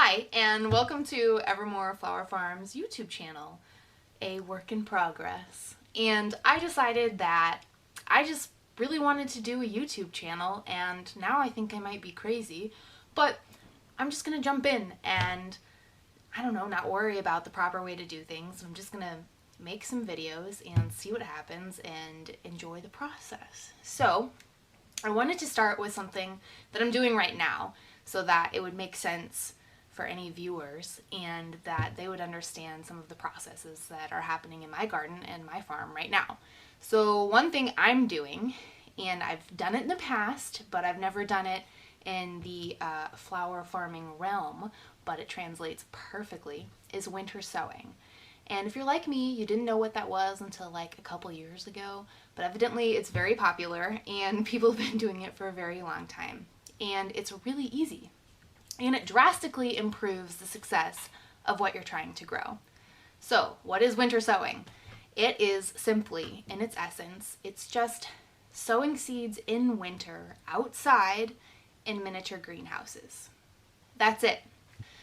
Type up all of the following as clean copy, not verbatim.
Hi, and welcome to Evermore Flower Farm's YouTube channel, a work in progress. And I decided that I just really wanted to do a YouTube channel, and now I think I might be crazy, but I'm just gonna jump in and, I don't know, not worry about the proper way to do things. I'm just gonna make some videos and see what happens and enjoy the process. So, I wanted to start with something that I'm doing right now so that it would make sense for any viewers and that they would understand some of the processes that are happening in my garden and my farm right now. So one thing I'm doing, and I've done it in the past, but I've never done it in the flower farming realm, but it translates perfectly, is winter sowing. And if you're like me, you didn't know what that was until like a couple years ago, but evidently it's very popular and people have been doing it for a very long time. And it's really easy. And it drastically improves the success of what you're trying to grow. So, what is winter sowing? It is simply, in its essence, it's just sowing seeds in winter outside in miniature greenhouses. That's it.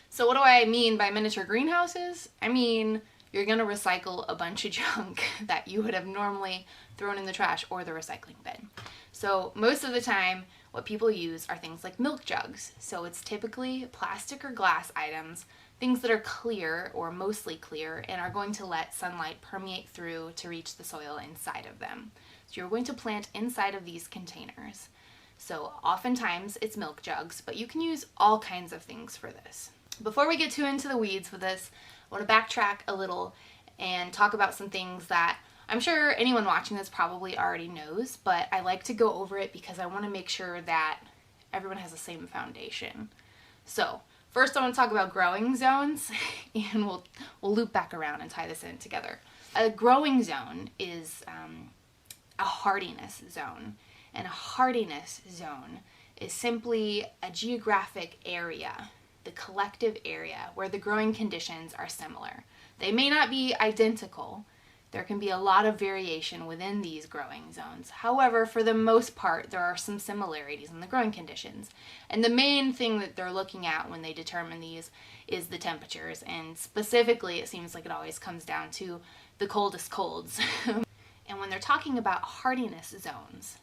So what do I mean by miniature greenhouses? I mean, you're going to recycle a bunch of junk that you would have normally thrown in the trash or the recycling bin. So most of the time, what people use are things like milk jugs. So it's typically plastic or glass items, things that are clear or mostly clear and are going to let sunlight permeate through to reach the soil inside of them. So you're going to plant inside of these containers. So oftentimes it's milk jugs, but you can use all kinds of things for this. Before we get too into the weeds with this, I want to backtrack a little and talk about some things that I'm sure anyone watching this probably already knows, but I like to go over it because I want to make sure that everyone has the same foundation. So first I want to talk about growing zones, and we'll loop back around and tie this in together. A growing zone is a hardiness zone, and a hardiness zone is simply a geographic area, the collective area where the growing conditions are similar. They may not be identical. There can be a lot of variation within these growing zones. However, for the most part, there are some similarities in the growing conditions. And the main thing that they're looking at when they determine these is the temperatures. And specifically, it seems like it always comes down to the coldest colds. And when they're talking about hardiness zones,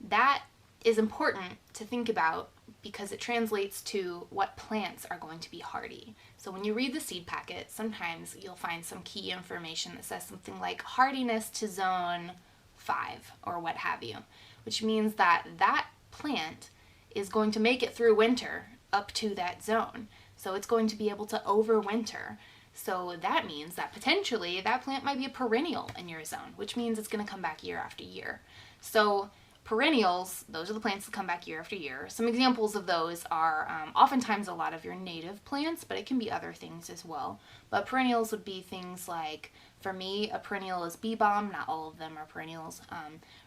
that is important to think about because it translates to what plants are going to be hardy. So when you read the seed packet, sometimes you'll find some key information that says something like hardiness to zone 5 or what have you, which means that that plant is going to make it through winter up to that zone. So it's going to be able to overwinter. So that means that potentially that plant might be a perennial in your zone, which means it's going to come back year after year. So perennials, those are the plants that come back year after year. Some examples of those are oftentimes a lot of your native plants, but it can be other things as well. But perennials would be things like, for me, a perennial is bee balm. Not all of them are perennials.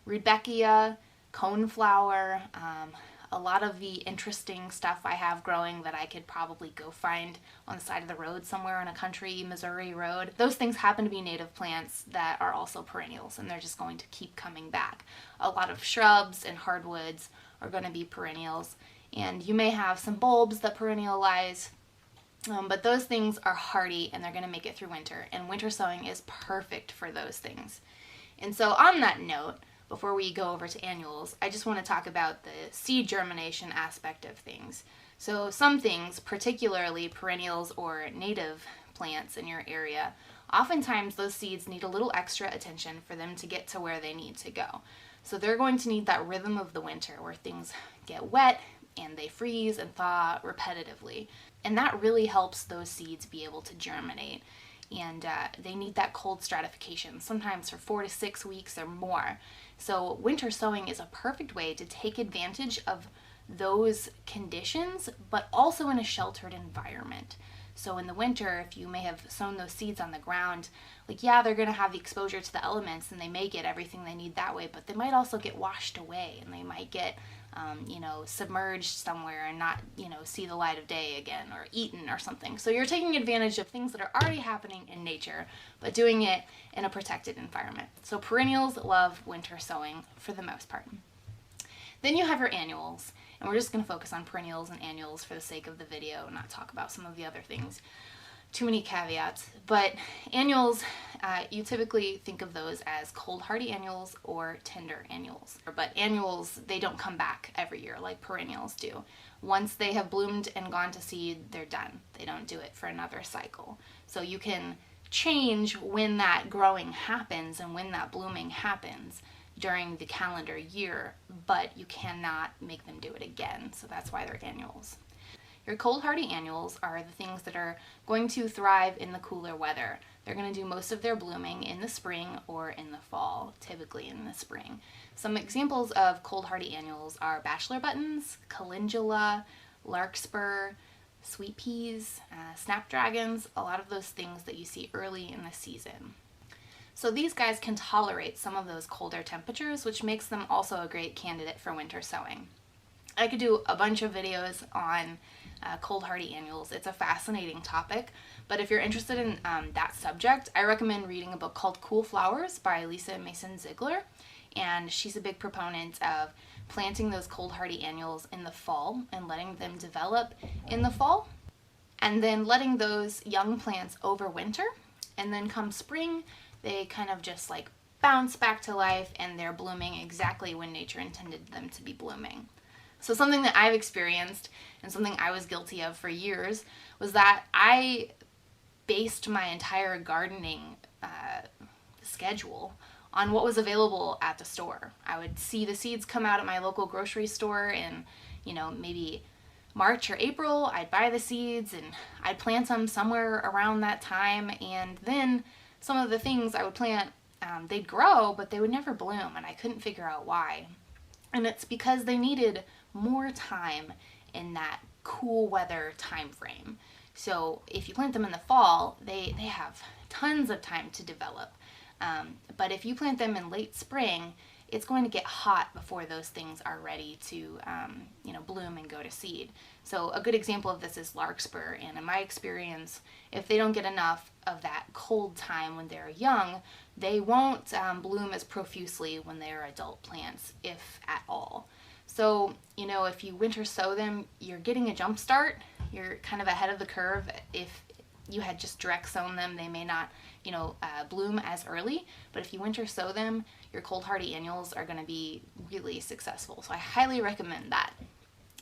Rudbeckia, coneflower, a lot of the interesting stuff I have growing that I could probably go find on the side of the road somewhere on a country Missouri road. Those things happen to be native plants that are also perennials, and they're just going to keep coming back. A lot of shrubs and hardwoods are going to be perennials, and you may have some bulbs that perennialize, but those things are hardy and they're going to make it through winter, and winter sowing is perfect for those things. And so on that note, before we go over to annuals, I just want to talk about the seed germination aspect of things. So some things, particularly perennials or native plants in your area, oftentimes those seeds need a little extra attention for them to get to where they need to go. So they're going to need that rhythm of the winter where things get wet and they freeze and thaw repetitively. And that really helps those seeds be able to germinate. And they need that cold stratification, sometimes for 4 to 6 weeks or more. So winter sowing is a perfect way to take advantage of those conditions, but also in a sheltered environment. So in the winter, if you may have sown those seeds on the ground, like, yeah, they're going to have the exposure to the elements and they may get everything they need that way, but they might also get washed away and they might get submerged somewhere and not, see the light of day again or eaten or something. So you're taking advantage of things that are already happening in nature, but doing it in a protected environment. So perennials love winter sowing for the most part. Then you have your annuals. And And we're just going to focus on perennials and annuals for the sake of the video, not talk about some of the other things. Too many caveats. But annuals, you typically think of those as cold hardy annuals or tender annuals. But annuals, they don't come back every year like perennials do. Once they have bloomed and gone to seed, they're done. They don't do it for another cycle. So you can change when that growing happens and when that blooming happens during the calendar year, but you cannot make them do it again. So that's why they're annuals. Your cold hardy annuals are the things that are going to thrive in the cooler weather. They're going to do most of their blooming in the spring or in the fall, typically in the spring. Some examples of cold hardy annuals are bachelor buttons, calendula, larkspur, sweet peas, snapdragons, a lot of those things that you see early in the season. So these guys can tolerate some of those colder temperatures, which makes them also a great candidate for winter sowing. I could do a bunch of videos on cold hardy annuals. It's a fascinating topic, but if you're interested in that subject, I recommend reading a book called Cool Flowers by Lisa Mason Ziegler, and she's a big proponent of planting those cold hardy annuals in the fall and letting them develop in the fall, and then letting those young plants overwinter, and then come spring, they kind of just like bounce back to life and they're blooming exactly when nature intended them to be blooming. So something that I've experienced and something I was guilty of for years was that I based my entire gardening schedule on what was available at the store. I would see the seeds come out at my local grocery store in, maybe March or April. I'd buy the seeds and I'd plant them somewhere around that time, and then some of the things I would plant, they'd grow, but they would never bloom, and I couldn't figure out why. And it's because they needed more time in that cool weather time frame. So if you plant them in the fall, they have tons of time to develop. But if you plant them in late spring, it's going to get hot before those things are ready to bloom and go to seed. So a good example of this is larkspur, and in my experience, if they don't get enough of that cold time when they're young, they won't bloom as profusely when they are adult plants, if at all. So, if you winter sow them, you're getting a jump start. You're kind of ahead of the curve. If you had just direct sown them, they may not, bloom as early. But if you winter sow them, your cold hardy annuals are going to be really successful. So I highly recommend that.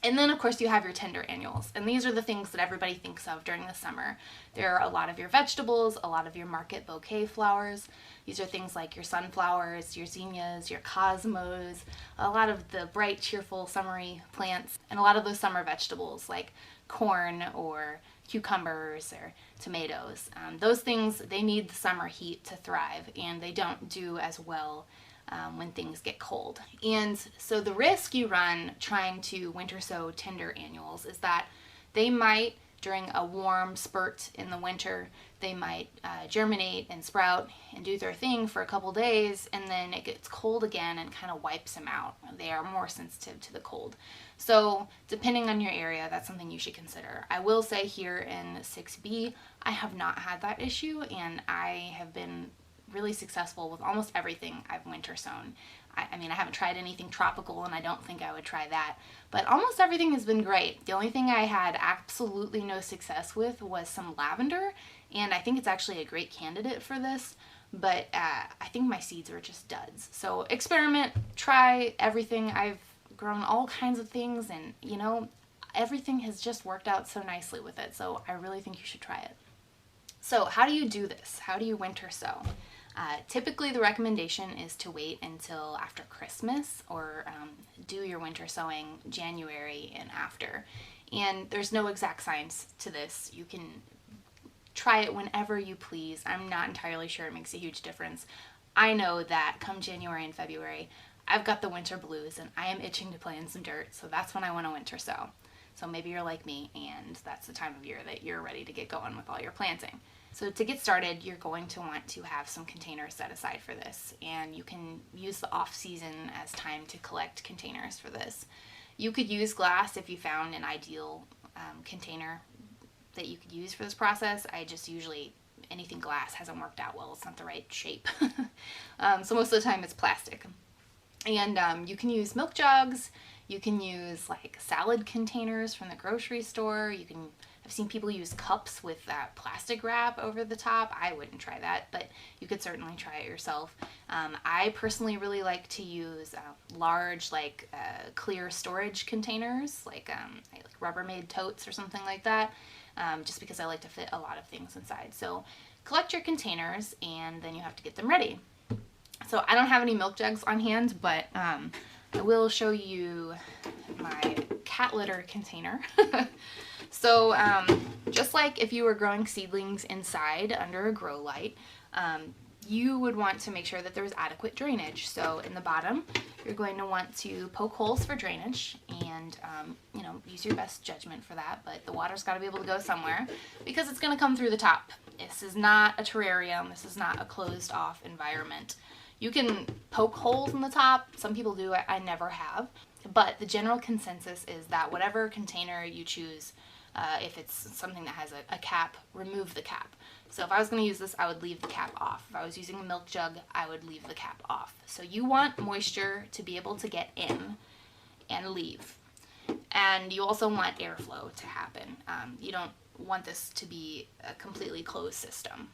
And then, of course, you have your tender annuals. And these are the things that everybody thinks of during the summer. There are a lot of your vegetables, a lot of your market bouquet flowers. These are things like your sunflowers, your zinnias, your cosmos, a lot of the bright, cheerful, summery plants, and a lot of those summer vegetables like corn or cucumbers or tomatoes. Those things, they need the summer heat to thrive, and they don't do as well when things get cold. And so the risk you run trying to winter sow tender annuals is that they might, during a warm spurt in the winter, they might germinate and sprout and do their thing for a couple days, and then it gets cold again and kind of wipes them out. They are more sensitive to the cold. So depending on your area, that's something you should consider. I will say here in 6B, I have not had that issue, and I have been really successful with almost everything I've winter sown. I mean, I haven't tried anything tropical, and I don't think I would try that, but almost everything has been great. The only thing I had absolutely no success with was some lavender, and I think it's actually a great candidate for this, but I think my seeds were just duds. So experiment, try everything. I've grown all kinds of things, and everything has just worked out so nicely with it, so I really think you should try it. So how do you do this? How do you winter sow? Typically the recommendation is to wait until after Christmas, or do your winter sowing January and after. And there's no exact science to this. You can try it whenever you please. I'm not entirely sure it makes a huge difference. I know that come January and February, I've got the winter blues and I am itching to play in some dirt, so that's when I want to winter sow. So maybe you're like me and that's the time of year that you're ready to get going with all your planting. So to get started, you're going to want to have some containers set aside for this, and you can use the off season as time to collect containers for this. You could use glass if you found an ideal container that you could use for this process. I just usually, anything glass hasn't worked out well. It's not the right shape. So most of the time it's plastic. And you can use milk jugs, You can use like salad containers from the grocery store. I've seen people use cups with that plastic wrap over the top. I wouldn't try that, but you could certainly try it yourself. I personally really like to use large, clear storage containers, like Rubbermaid totes or something like that, just because I like to fit a lot of things inside. So collect your containers, and then you have to get them ready. So I don't have any milk jugs on hand, but I will show you my cat litter container. So just like if you were growing seedlings inside under a grow light, you would want to make sure that there was adequate drainage. So in the bottom, you're going to want to poke holes for drainage and, use your best judgment for that. But the water's got to be able to go somewhere because it's going to come through the top. This is not a terrarium. This is not a closed off environment. You can poke holes in the top. Some people do. I never have. But the general consensus is that whatever container you choose, if it's something that has a cap, remove the cap. So if I was going to use this, I would leave the cap off. If I was using a milk jug, I would leave the cap off. So you want moisture to be able to get in and leave. And you also want airflow to happen. You don't want this to be a completely closed system.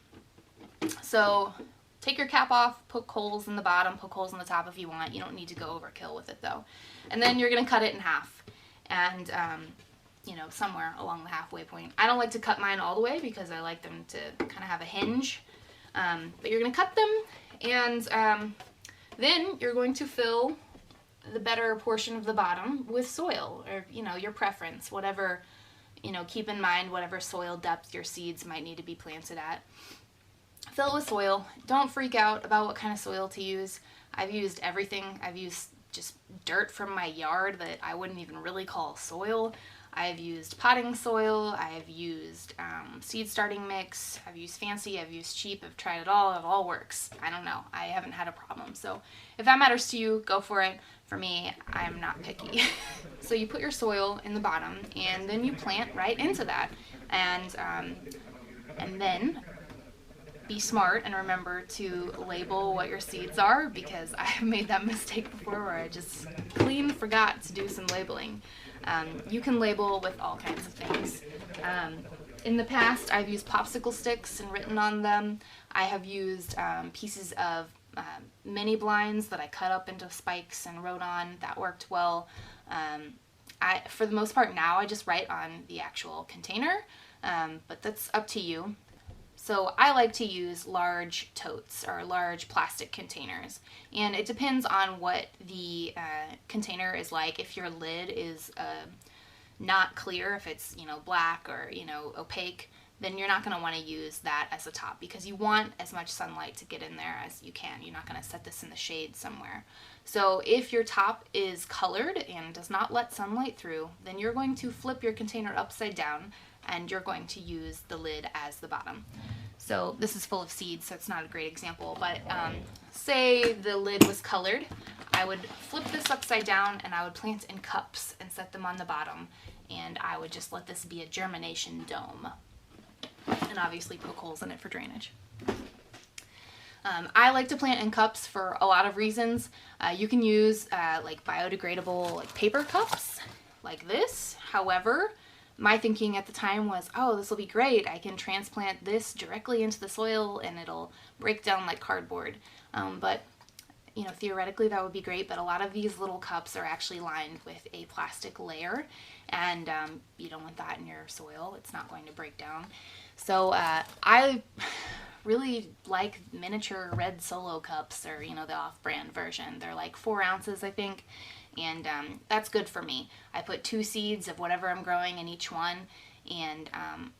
So take your cap off, poke holes in the bottom, poke holes in the top if you want. You don't need to go overkill with it though. And then you're going to cut it in half. And somewhere along the halfway point. I don't like to cut mine all the way because I like them to kind of have a hinge. But you're going to cut them, and then you're going to fill the better portion of the bottom with soil, or, your preference, whatever, keep in mind whatever soil depth your seeds might need to be planted at. Fill it with soil. Don't freak out about what kind of soil to use. I've used everything. I've used just dirt from my yard that I wouldn't even really call soil. I've used potting soil, I've used seed starting mix, I've used fancy, I've used cheap, I've tried it all works. I don't know, I haven't had a problem. So if that matters to you, go for it. For me, I'm not picky. So you put your soil in the bottom, and then you plant right into that. And then be smart and remember to label what your seeds are, because I have made that mistake before where I just clean forgot to do some labeling. You can label with all kinds of things. In the past, I've used popsicle sticks and written on them. I have used pieces of mini blinds that I cut up into spikes and wrote on. That worked well. For the most part now, I just write on the actual container, but that's up to you. So I like to use large totes or large plastic containers, and it depends on what the container is like. If your lid is not clear, if it's black or opaque, then you're not going to want to use that as a top, because you want as much sunlight to get in there as you can. You're not going to set this in the shade somewhere. So if your top is colored and does not let sunlight through, then you're going to flip your container upside down and you're going to use the lid as the bottom. So this is full of seeds, so it's not a great example, but say the lid was colored, I would flip this upside down and I would plant in cups and set them on the bottom, and I would just let this be a germination dome, and obviously poke holes in it for drainage. I like to plant in cups for a lot of reasons. You can use biodegradable paper cups like this. However, my thinking at the time was, oh, this will be great. I can transplant this directly into the soil and it'll break down like cardboard. But theoretically that would be great, but a lot of these little cups are actually lined with a plastic layer, and you don't want that in your soil. It's not going to break down. So I really like miniature red Solo cups, or the off-brand version. They're like 4 ounces, I think, and that's good for me. I put 2 seeds of whatever I'm growing in each one, and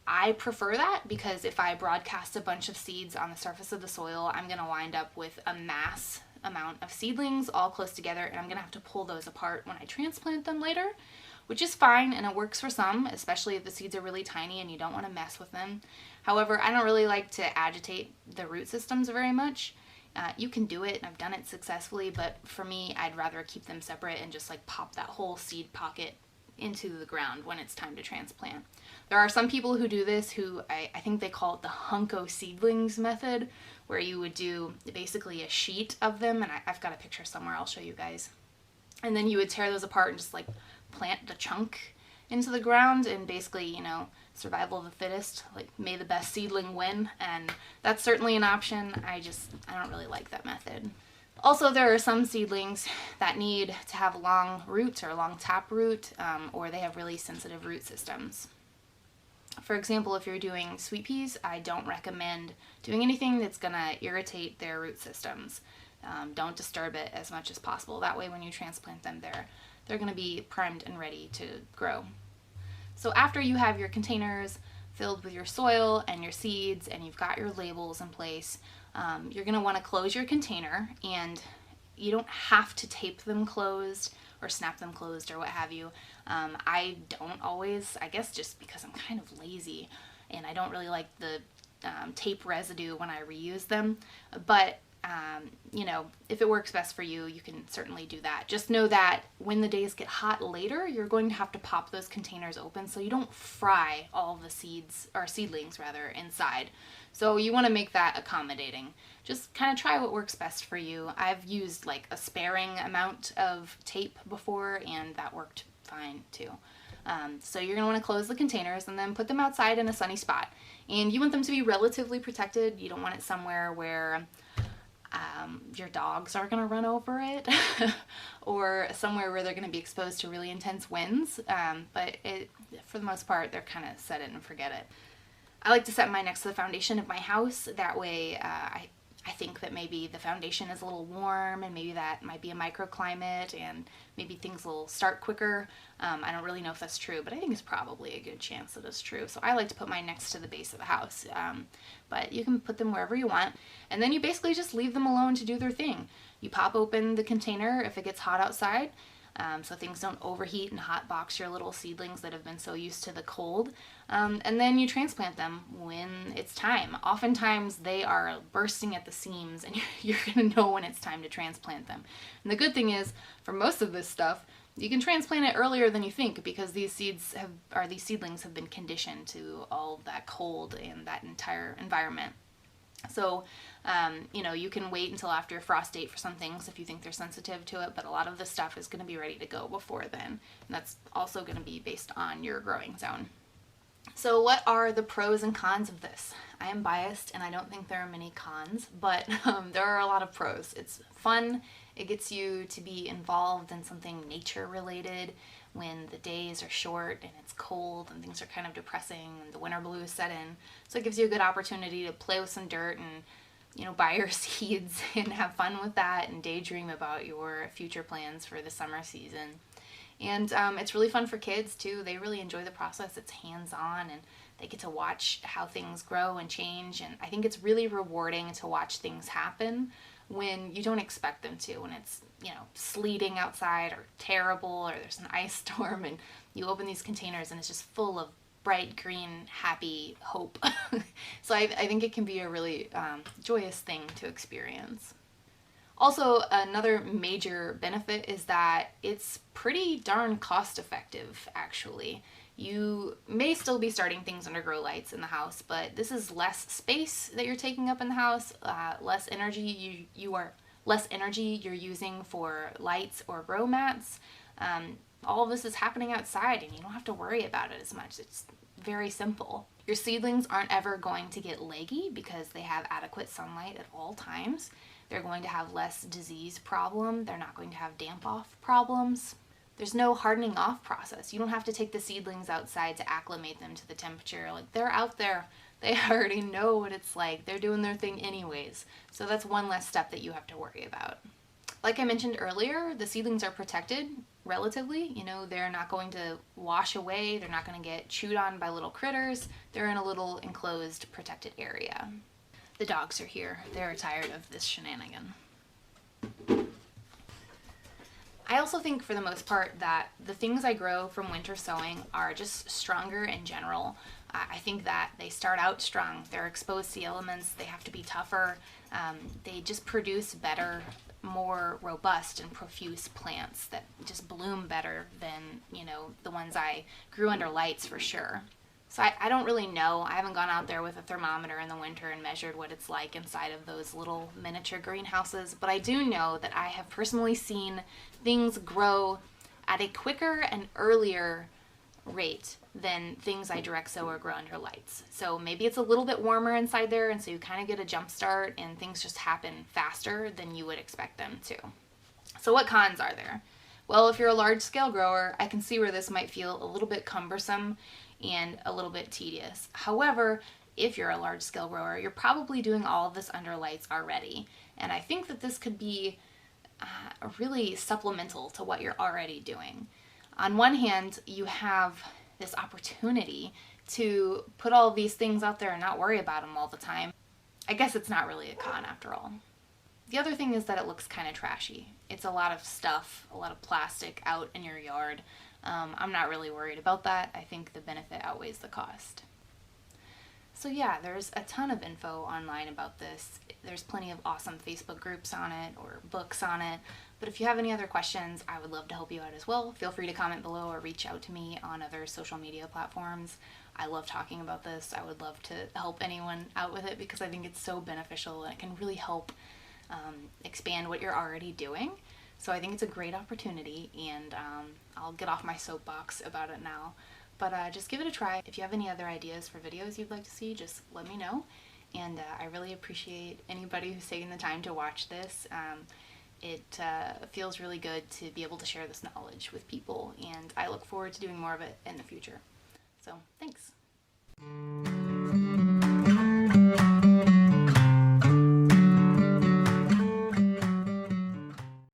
I prefer that because if I broadcast a bunch of seeds on the surface of the soil, I'm going to wind up with a mass amount of seedlings all close together, and I'm going to have to pull those apart when I transplant them later, which is fine, and it works for some, especially if the seeds are really tiny and you don't want to mess with them. However, I don't really like to agitate the root systems very much. You can do it, and I've done it successfully, but for me, I'd rather keep them separate and just pop that whole seed pocket into the ground when it's time to transplant. There are some people who do this who I think they call it the hunko seedlings method, where you would do basically a sheet of them, and I've got a picture somewhere I'll show you guys. And then you would tear those apart and just like plant the chunk into the ground, and basically, you know, survival of the fittest, like may the best seedling win. And that's certainly an option. I don't really like that method. Also, there are some seedlings that need to have long roots or long tap root, or they have really sensitive root systems. For example, if you're doing sweet peas, I don't recommend doing anything that's going to irritate their root systems. Don't disturb it as much as possible. That way when you transplant them, they're going to be primed and ready to grow. So after you have your containers filled with your soil and your seeds and you've got your labels in place, you're going to want to close your container, and you don't have to tape them closed or snap them closed or what have you. I don't always, I guess just because I'm kind of lazy and I don't really like the tape residue when I reuse them. But you know, if it works best for you, you can certainly do that. Just know that when the days get hot later, you're going to have to pop those containers open so you don't fry all the seeds, or seedlings rather, inside. So you want to make that accommodating. Just kind of try what works best for you. I've used like a sparing amount of tape before, and that worked fine too. So you're going to want to close the containers and then put them outside in a sunny spot. And you want them to be relatively protected. You don't want it somewhere where your dogs are going to run over it or somewhere where they're going to be exposed to really intense winds. But for the most part, they're kind of set it and forget it. I like to set mine next to the foundation of my house. That way I think that maybe the foundation is a little warm, and maybe that might be a microclimate, and maybe things will start quicker. I don't really know if that's true, but I think it's probably a good chance that it's true. So I like to put mine next to the base of the house. But you can put them wherever you want. And then you basically just leave them alone to do their thing. You pop open the container if it gets hot outside, so things don't overheat and hot box your little seedlings that have been so used to the cold. And then you transplant them when it's time. Oftentimes they are bursting at the seams, and you're going to know when it's time to transplant them. And the good thing is, for most of this stuff, you can transplant it earlier than you think, because these seedlings have been conditioned to all of that cold and that entire environment. So, you know, you can wait until after a frost date for some things if you think they're sensitive to it, but a lot of this stuff is going to be ready to go before then. And that's also going to be based on your growing zone. So what are the pros and cons of this? I am biased and I don't think there are many cons, but there are a lot of pros. It's fun. It gets you to be involved in something nature related when the days are short and it's cold and things are kind of depressing and the winter blues set in. So it gives you a good opportunity to play with some dirt and, you know, buy your seeds and have fun with that and daydream about your future plans for the summer season. And it's really fun for kids too. They really enjoy the process. It's hands-on and they get to watch how things grow and change. And I think it's really rewarding to watch things happen when you don't expect them to, when it's, you know, sleeting outside or terrible or there's an ice storm, and you open these containers and it's just full of bright green, happy hope. So I think it can be a really joyous thing to experience. Also, another major benefit is that it's pretty darn cost effective, actually. You may still be starting things under grow lights in the house, but this is less space that you're taking up in the house, less energy you're using for lights or grow mats. All of this is happening outside and you don't have to worry about it as much. It's very simple. Your seedlings aren't ever going to get leggy because they have adequate sunlight at all times. They're going to have less disease problem. They're not going to have damp off problems. There's no hardening off process. You don't have to take the seedlings outside to acclimate them to the temperature. Like, they're out there. They already know what it's like. They're doing their thing anyways. So that's one less step that you have to worry about. Like I mentioned earlier, the seedlings are protected relatively. You know, they're not going to wash away. They're not going to get chewed on by little critters. They're in a little enclosed, protected area. The dogs are here. They're tired of this shenanigan. I also think for the most part that the things I grow from winter sowing are just stronger in general. I think that they start out strong. They're exposed to the elements. They have to be tougher. They just produce better, more robust and profuse plants that just bloom better than, you know, the ones I grew under lights for sure. So I don't really know. I haven't gone out there with a thermometer in the winter and measured what it's like inside of those little miniature greenhouses, but I do know that I have personally seen things grow at a quicker and earlier rate than things I direct sow or grow under lights. So maybe it's a little bit warmer inside there, and so you kind of get a jump start and things just happen faster than you would expect them to. So what cons are there? Well, if you're a large scale grower, I can see where this might feel a little bit cumbersome and a little bit tedious. However, if you're a large scale grower, you're probably doing all of this under lights already. And I think that this could be really supplemental to what you're already doing. On one hand, you have this opportunity to put all of these things out there and not worry about them all the time. I guess it's not really a con after all. The other thing is that it looks kind of trashy. It's a lot of stuff, a lot of plastic out in your yard. I'm not really worried about that. I think the benefit outweighs the cost. So yeah, there's a ton of info online about this. There's plenty of awesome Facebook groups on it or books on it. But if you have any other questions, I would love to help you out as well. Feel free to comment below or reach out to me on other social media platforms. I love talking about this. I would love to help anyone out with it because I think it's so beneficial and it can really help expand what you're already doing. So I think it's a great opportunity, and I'll get off my soapbox about it now. But just give it a try. If you have any other ideas for videos you'd like to see, just let me know. And I really appreciate anybody who's taking the time to watch this. It feels really good to be able to share this knowledge with people, and I look forward to doing more of it in the future. So thanks.